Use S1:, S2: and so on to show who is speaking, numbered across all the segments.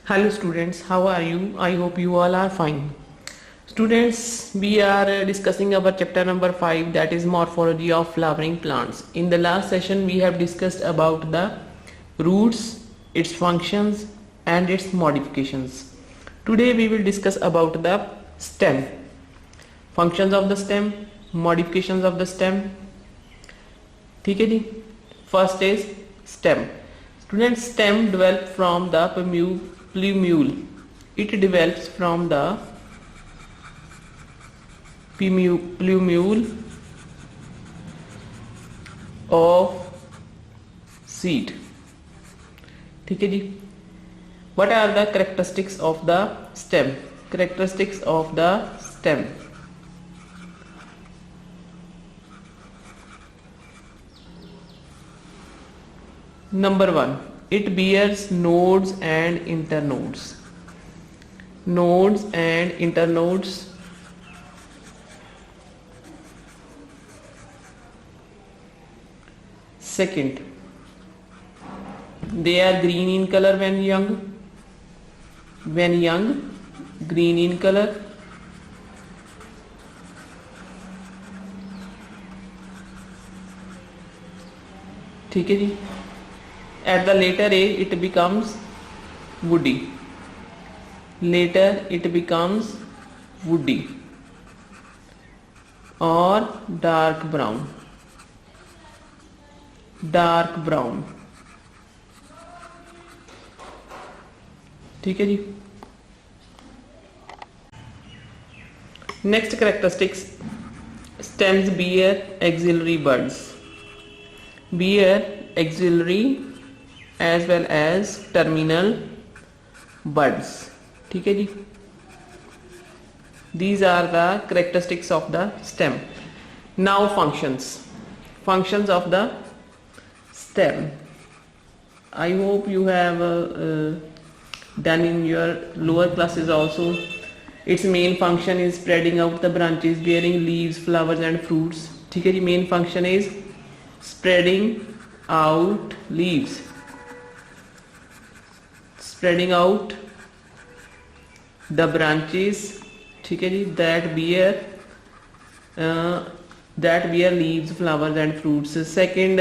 S1: Hello students, how are you? I hope you all are fine. Students, we are discussing our chapter number 5, that is morphology of flowering plants. In the last session we have discussed about the roots, its functions and its modifications. Today we will discuss about the stem, functions of the stem, modifications of the stem. ठीक है जी. First is stem. Students, stem developed from the plumule. It develops from the plumule of seed. ठीक है जी. What are the characteristics of the stem? Characteristics of the stem. Number 1, it bears nodes and internodes. Nodes and internodes. Second, they are green in color when young. When young, green in color. ठीक है जी. At the later age it becomes woody. Later it becomes woody or dark brown. Dark brown. ठीक है जी. Next characteristics, stems bear axillary buds. Bear axillary as well as terminal buds. ठीक है जी. These are the characteristics of the stem. Now functions. Functions of the stem. I hope you have done in your lower classes also. Its main function is spreading out the branches, bearing leaves, flowers and fruits. ठीक है जी. Main function is spreading out leaves, spreading out the branches. ठीक है जी. that bear leaves, flowers and fruits. Second,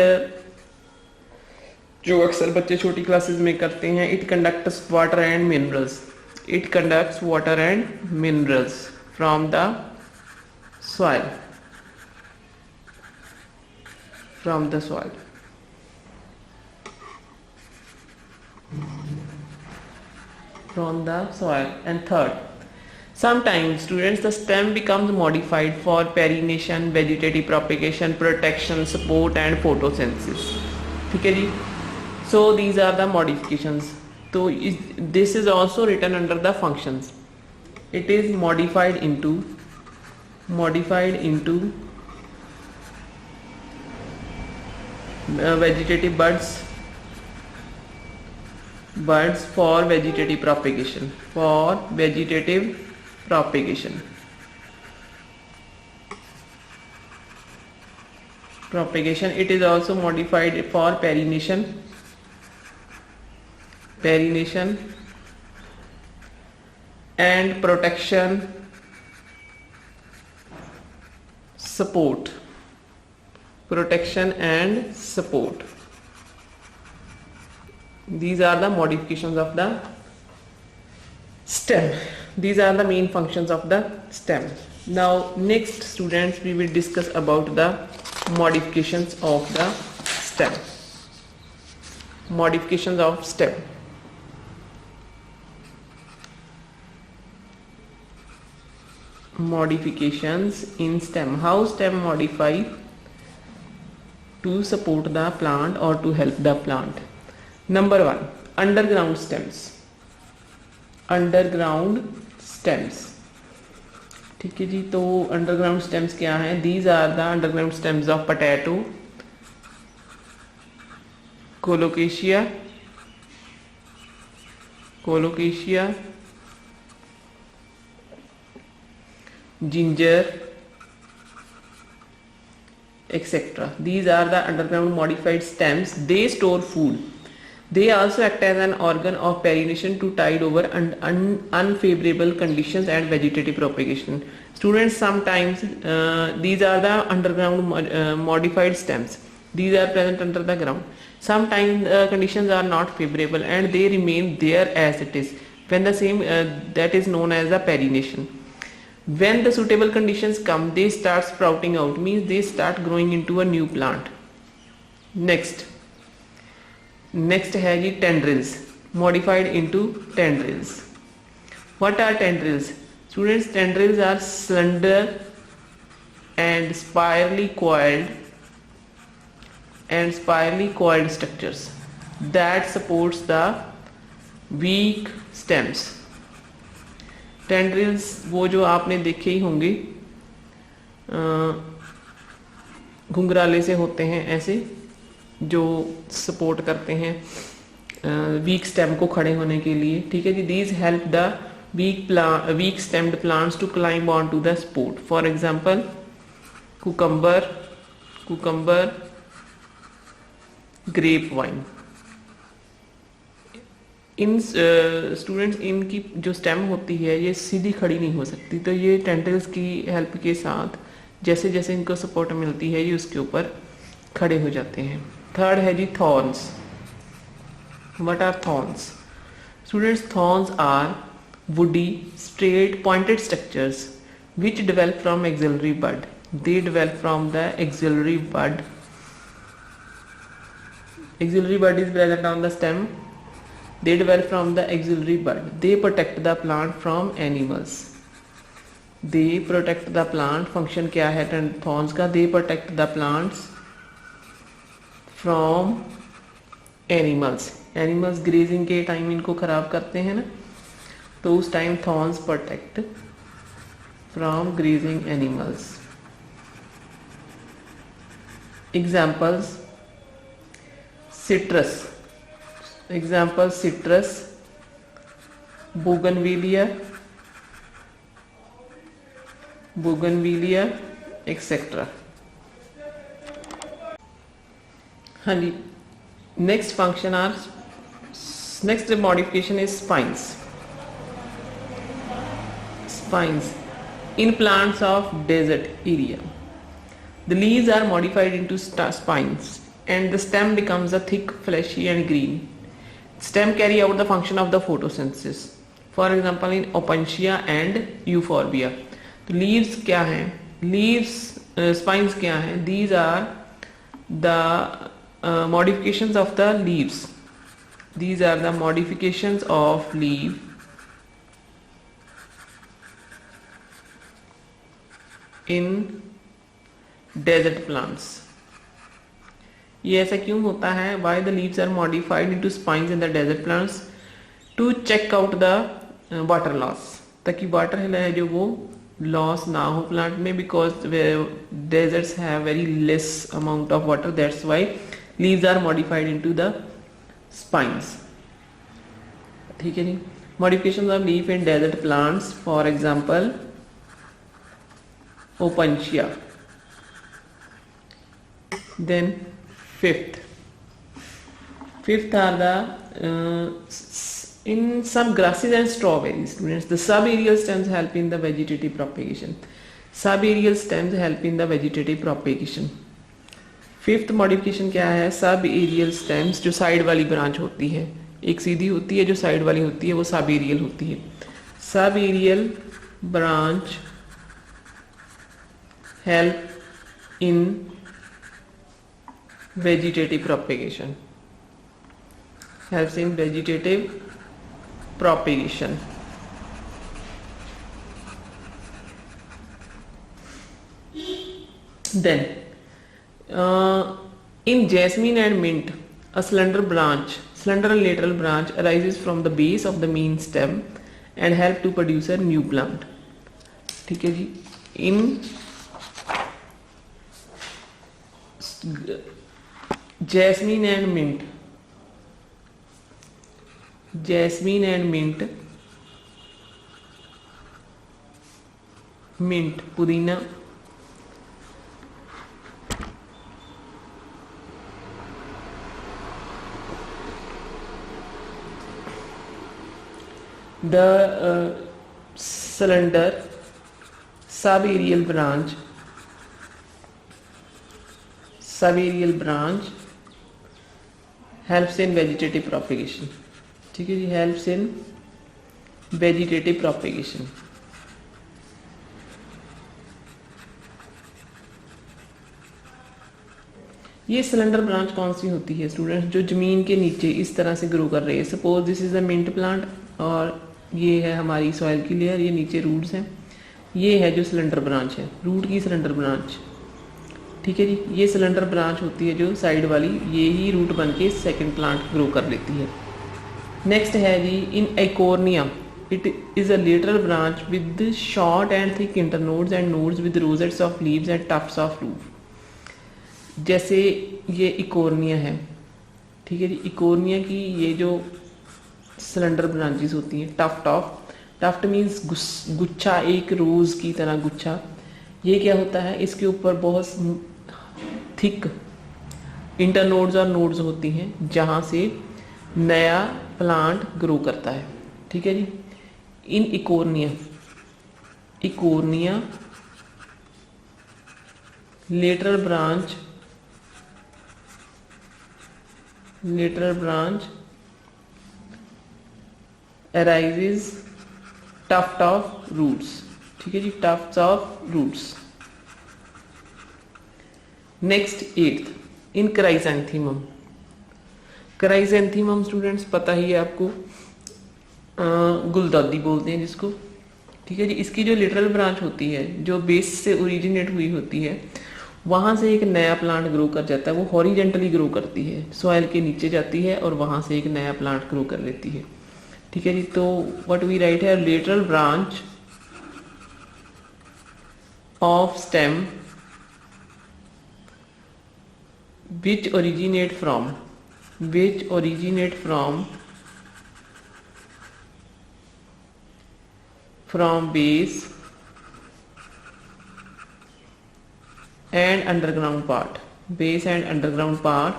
S1: जो अक्सर बच्चे छोटी classes में करते हैं, it conducts water and minerals. It conducts water and minerals from the soil. From the soil. From the soil. And third, sometimes students, the stem becomes modified for pollination, vegetative propagation, protection, support and photosynthesis. ठीक है जी. So these are the modifications. So this is also written under the functions. It is modified into vegetative buds for vegetative propagation. It is also modified for pollination and protection, support. These are the modifications of the stem. These are the main functions of the stem. Now next students, we will discuss about the modifications of the stem. Modifications of stem. Modifications in stem. How stem modify to support the plant or to help the plant. Number 1, underground stems. ठीक है जी. तो underground stems क्या हैं? These are the underground stems of potato, colocasia, ginger, etc. These are the underground modified stems. They store food. They also act as an organ of pollination to tide over unfavorable conditions and vegetative propagation. Students, sometimes these are the underground modified stems. These are present under the ground. Sometimes conditions are not favorable and they remain there as it is. When the same that is known as the pollination. When the suitable conditions come, they start sprouting out, means they start growing into a new plant. Next है जी tendrils, modified into tendrils. What are tendrils? Students, tendrils are slender and spirally coiled structures that supports the weak stems. Tendrils वो जो आपने देखे ही होंगे, घुंघराले से होते हैं ऐसे, जो सपोर्ट करते हैं वीक स्टेम को खड़े होने के लिए. ठीक है जी. These help the weak stemmed plants to climb on to the support. For example cucumber, grape vine. इन स्टूडेंट्स, इनकी जो स्टेम होती है ये सीधी खड़ी नहीं हो सकती, तो ये टेंड्रिल्स की हेल्प के साथ जैसे जैसे इनको सपोर्ट मिलती है ये उसके ऊपर खड़े हो जाते हैं. थर्ड है जी thorns. What are thorns? Students, thorns are woody, straight, pointed structures which develop from axillary bud. They develop from the axillary bud. Axillary bud is present on the stem. They develop from the axillary bud. They protect the plant from animals. They protect the plant. Function क्या है thorns का? They protect the plants from animals. Animals grazing के time इनको खराब करते हैं ना, तो उस time thorns protect from grazing animals. Examples: citrus, bougainvillea, etc. हाँ जी. Next modification is spines. In plants of desert area, the leaves are modified into spines and the stem becomes a thick, fleshy and green. Stem carry out the function of the photosynthesis. For example, in Opuntia and Euphorbia. तो leaves क्या हैं? Spines क्या हैं? These are the modifications of the leaves. These are the modifications of leaf in desert plants. ये ऐसा क्यों होता है? Why the leaves are modified into spines in the desert plants? To check out the water loss, ताकि water है जो वो loss ना हो प्लांट में, because deserts have very less amount of water. That's why leaves are modified into the spines. ठीक है जी. Modifications of leaf in desert plants, for example, Opuntia. Then fifth are the in some grasses and strawberries, students, the subaerial stems help in the vegetative propagation. Fifth modification क्या है? subaerial stems, जो side वाली branch होती है, एक सीधी होती है, जो साइड वाली होती है वो subaerial होती है. Subaerial branch help in vegetative propagation. Helps in vegetative propagation. Then in jasmine and mint, a slender and lateral branch arises from the base of the main stem and help to produce a new plant. ठीक है जी. In jasmine and mint, पुदीना, The slender subaerial branch helps in vegetative propagation. ठीक है जी, helps in vegetative propagation. ये cylinder branch कौन सी होती है students? जो जमीन के नीचे इस तरह से ग्रो कर रही है. Suppose this is a mint plant और ये है हमारी सॉइल की लेयर, ये नीचे रूट्स हैं. ये है जो सिलेंडर ब्रांच है, रूट की सिलेंडर ब्रांच. ठीक है जी, ये सिलेंडर ब्रांच होती है जो साइड वाली, ये ही रूट बन के सेकेंड प्लांट ग्रो कर लेती है. नेक्स्ट है जी in Eichhornia, it is a lateral branch with short and thick internodes and nodes with rosettes of leaves and tufts of root. जैसे ये इकोर्निया है. ठीक है जी, इकोर्निया की ये जो सिलेंडर ब्रांचेस होती हैं, टफ्ट मीन्स गुच्छा, एक रोज की तरह गुच्छा. ये क्या होता है, इसके ऊपर बहुत थिक इंटरनोड्स और नोड्स होती हैं जहाँ से नया प्लांट ग्रो करता है. ठीक है जी, in Eichhornia lateral branch arises tuft of roots. ठीक है जी, tufts of roots. Next 8th in chrysanthemum. Chrysanthemum students पता ही है आपको, गुलदाउदी बोलते हैं जिसको. ठीक है जी, इसकी जो लिटरल ब्रांच होती है, जो बेस से ओरिजिनेट हुई होती है, वहाँ से एक नया प्लांट ग्रो कर जाता है. वो हॉरिजेंटली ग्रो करती है, सॉइल के नीचे जाती है और वहाँ से एक नया प्लांट ग्रो कर लेती है. ठीक है जी, तो व्हाट वी राइट है, lateral branch of stem which originate from base and underground part. Base and underground part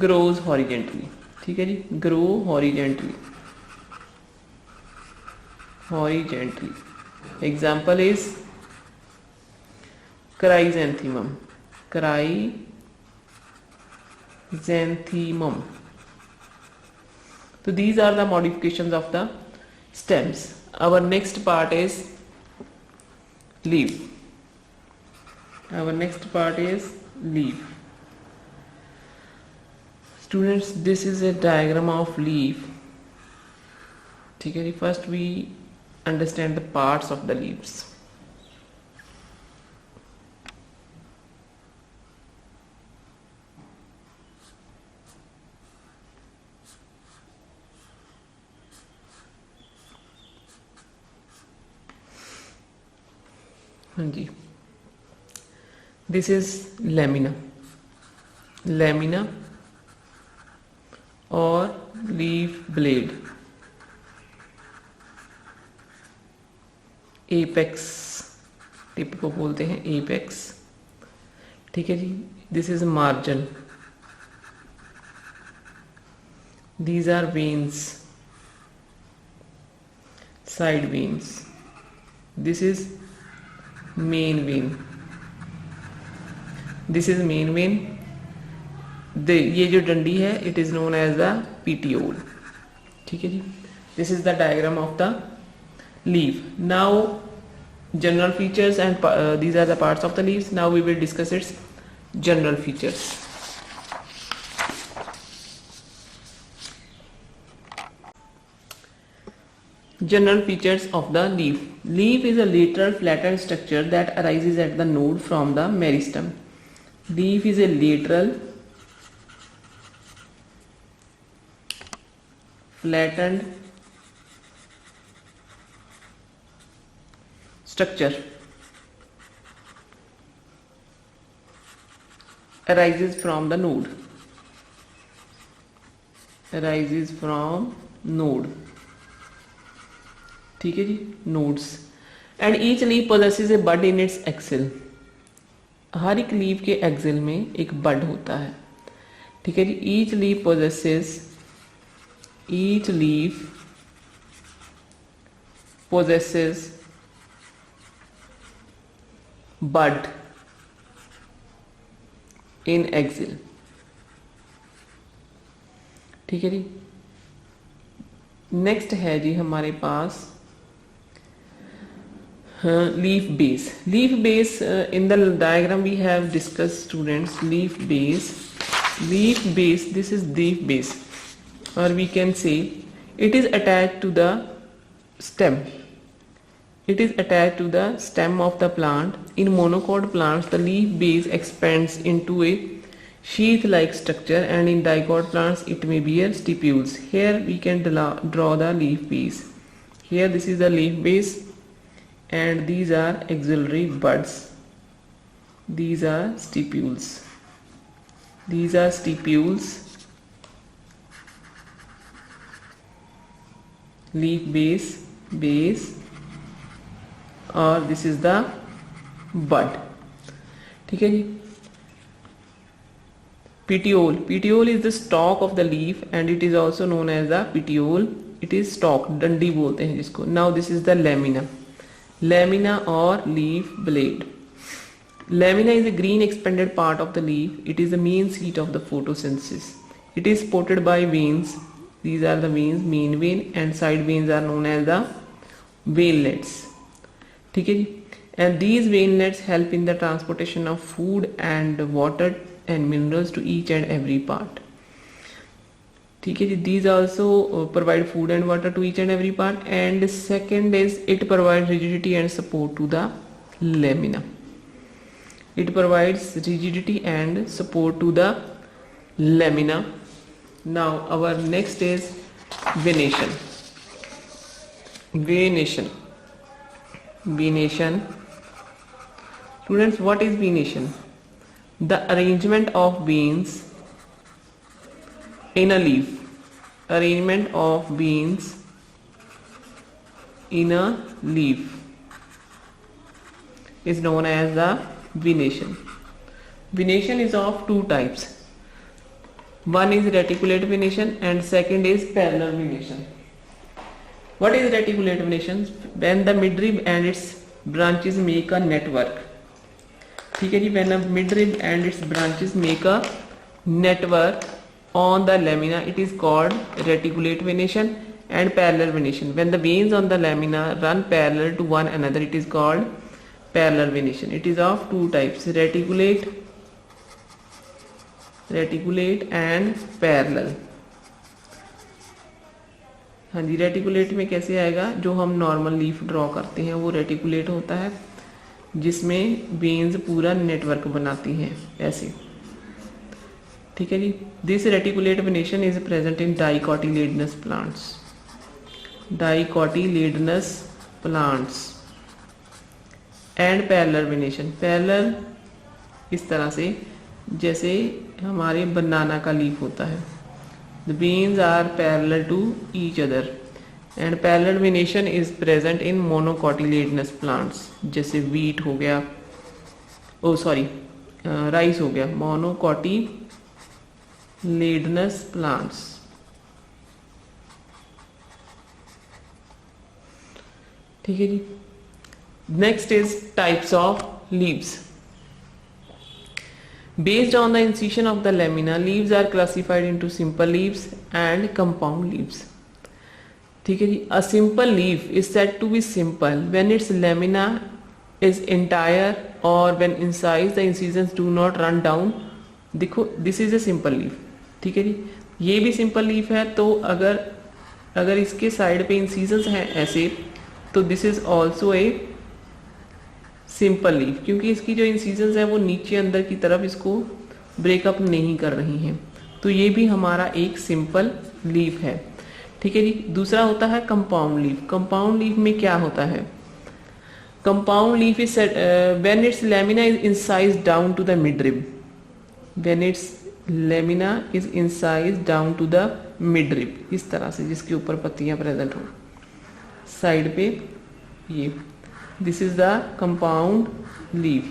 S1: grows horizontally. ठीक है जी, grow horizontally. Example is chrysanthemum. So these are the modifications of the stems. Our next part is leaf. Students, this is a diagram of leaf. ठीक है जी, first we understand the parts of the leaves. हाँ जी, this is lamina और leaf blade. Apex tip को बोलते हैं, apex. ठीक है जी, this is margin. These are veins, side veins. This is main vein. ये जो डंडी है, it is known as the petiole. ठीक है जी, this is the diagram of the leaf. Now general features and these are the parts of the leaves. Now we will discuss its general features. General features of the leaf. Leaf is a lateral flattened structure that arises at the node from the meristem. Leaf is a lateral flattened structure arises from the node. ठीक है जी, nodes. And each leaf possesses a bud in its axil. हर एक leaf के axle में एक बड होता है. ठीक है जी। Each leaf possesses bud in axil। ठीक है जी। नेक्स्ट है जी हमारे पास leaf base. Leaf base in the diagram we have discussed students, leaf base, this is leaf base, or we can say it is attached to the stem. It is attached to the stem of the plant. In monocot plants, the leaf base expands into a sheath-like structure, and in dicot plants, it may bear stipules. Here we can draw the leaf base. Here this is the leaf base, and these are axillary buds. These are stipules. These are stipules. Leaf base, और this is the bud. ठीक है जी। Petiole is the stalk of the leaf and it is also known as the petiole. It is stalk, डंडी बोलते हैं जिसको। Now this is the lamina और leaf blade. Lamina is a green expanded part of the leaf. It is the main seat of the photosynthesis. It is supported by veins. These are the veins, main vein and side veins are known as the veinlets. ठीक है जी। And these veinlets help in the transportation of food and water and minerals to each and every part. ठीक है जी। These also provide food and water to each and every part. And second is it provides rigidity and support to the lamina. It provides rigidity and support to the lamina. Now our next is venation. Students, what is venation? The arrangement of veins in a leaf. Arrangement of veins in a leaf is known as the venation. Venation is of two types. One is reticulate venation and second is parallel venation. What is reticulate venation? When the midrib and its branches make a network. ठीक है जी। When a midrib and its branches make a network on the lamina, it is called reticulate venation. And parallel venation, when the veins on the lamina run parallel to one another, it is called parallel venation. It is of two types, reticulate and parallel। हाँ जी। Reticulate में कैसे आएगा? जो हम normal leaf draw करते हैं वो reticulate होता है, जिसमें वेन्स पूरा नेटवर्क बनाती हैं ऐसे। ठीक है जी। This reticulate venation is present in dicotyledonous plants and parallel venation. Parallel इस तरह से जैसे हमारे बनाना का लीफ होता है। The veins are parallel to each other and parallel venation is present in monocotyledonous plants, जैसे wheat हो गया, राइस हो गया, monocotyledonous plants। ठीक है जी। Next is types of leaves. Based on the incision of the lamina, leaves are classified into simple leaves and compound leaves. ठीक है जी। A simple leaf is said to be simple when its lamina is entire or when incised the incisions do not run down. देखो, this is a simple leaf। ठीक है जी। ये भी simple leaf है, तो अगर इसके साइड पे इंसीजन्स हैं ऐसे, तो this is also a simple leaf, क्योंकि इसकी जो इंसीजन्स है वो नीचे अंदर की तरफ इसको ब्रेकअप नहीं कर रही हैं, तो ये भी हमारा एक सिंपल लीफ है। ठीक है जी। दूसरा होता है कंपाउंड लीफ। कंपाउंड लीफ में क्या होता है? Compound leaf is when its lamina is incised down to the midrib. When its lamina is incised down to the midrib, इस तरह से जिसके ऊपर पत्तियां प्रेजेंट हो साइड पे, ये this is the compound leaf.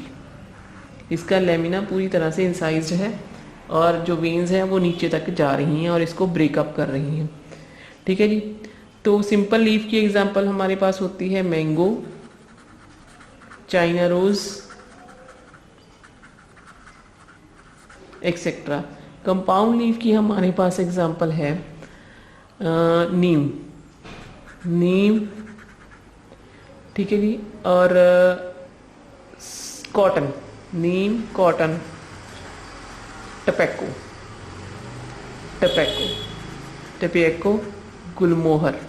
S1: इसका लेमिना पूरी तरह से इंसाइज्ड है और जो वेन्स हैं वो नीचे तक जा रही हैं और इसको ब्रेकअप कर रही हैं। ठीक है जी। तो सिंपल लीफ की एग्जांपल हमारे पास होती है mango, China rose etcetera. Compound leaf की हमारे पास एग्जांपल है नीम, नीम, ठीक है जी, और cotton, neem, cotton, tapioca, tapioca, tapioca, gulmohar,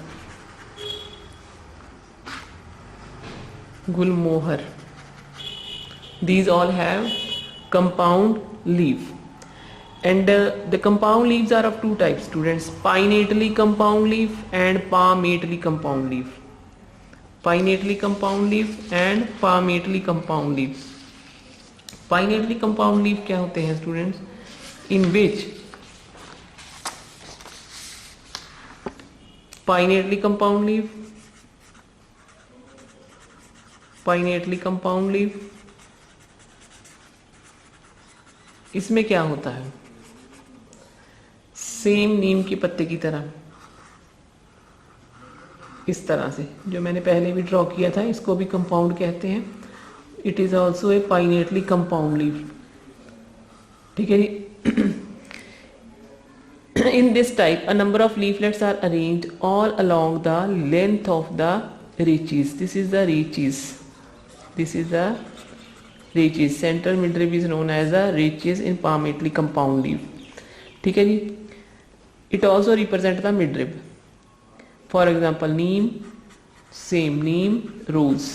S1: gulmohar. These all have compound leaf. And the compound leaves are of two types, students: pinnately compound leaf and palmately compound leaf. Pinnately compound leaf and palmately compound leaf. Pinnately compound leaf क्या होते हैं students? In which pinnately compound leaf, pinnately compound leaf, इसमें क्या होता है? Same नीम के पत्ते की तरह, इस तरह से जो मैंने पहले भी ड्रॉ किया था, इसको भी कंपाउंड कहते हैं। It is also a pinnately compound leaf. ठीक है जी। In this type, a number of leaflets are arranged all along the length of the rachis. This is the rachis. This is the rachis. Central midrib is known as the rachis in palmately compound leaf. ठीक है जी। It also represents the midrib. For example, neem, सेम neem, rose,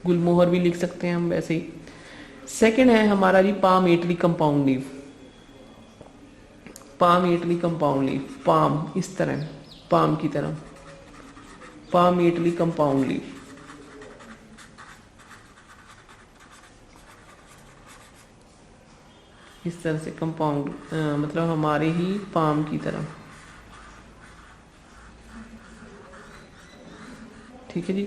S1: gulmohar भी लिख सकते हैं हम वैसे ही। सेकेंड है हमारा जी palmately compound leaf. palmately compound leaf, palm इस तरह, palm की तरह, palmately compound leaf। इस तरह से कंपाउंड, मतलब हमारे ही पाम की तरह। ठीक है जी।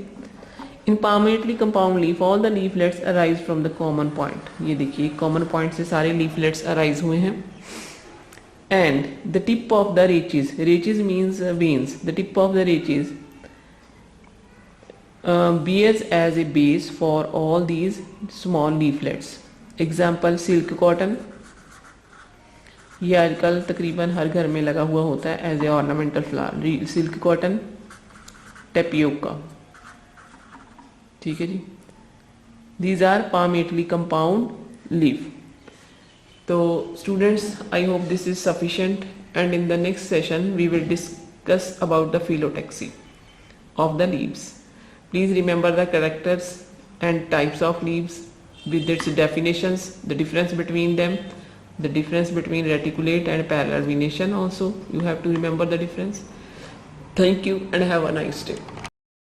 S1: इन palmately compound leaf all the leaflets arise from the common point। ये देखिए कॉमन पॉइंट से सारे leaflets arise हुए हैं। And the tip of the rachis, rachis means veins, the tip of the rachis bears as a base for all these small leaflets. Example, silk cotton, ये आजकल तकरीबन हर घर में लगा हुआ होता है as a ornamental flower. Silk cotton, tapioca. ठीक है जी। These are palmately compound leaf. तो students, I hope this is sufficient, and in the next session we will discuss about the phyllotaxy of the leaves. Please remember the characters and types of leaves with its definitions, the difference between them, the difference between reticulate and parallel venation also. You have to remember the difference. Thank you and have a nice day.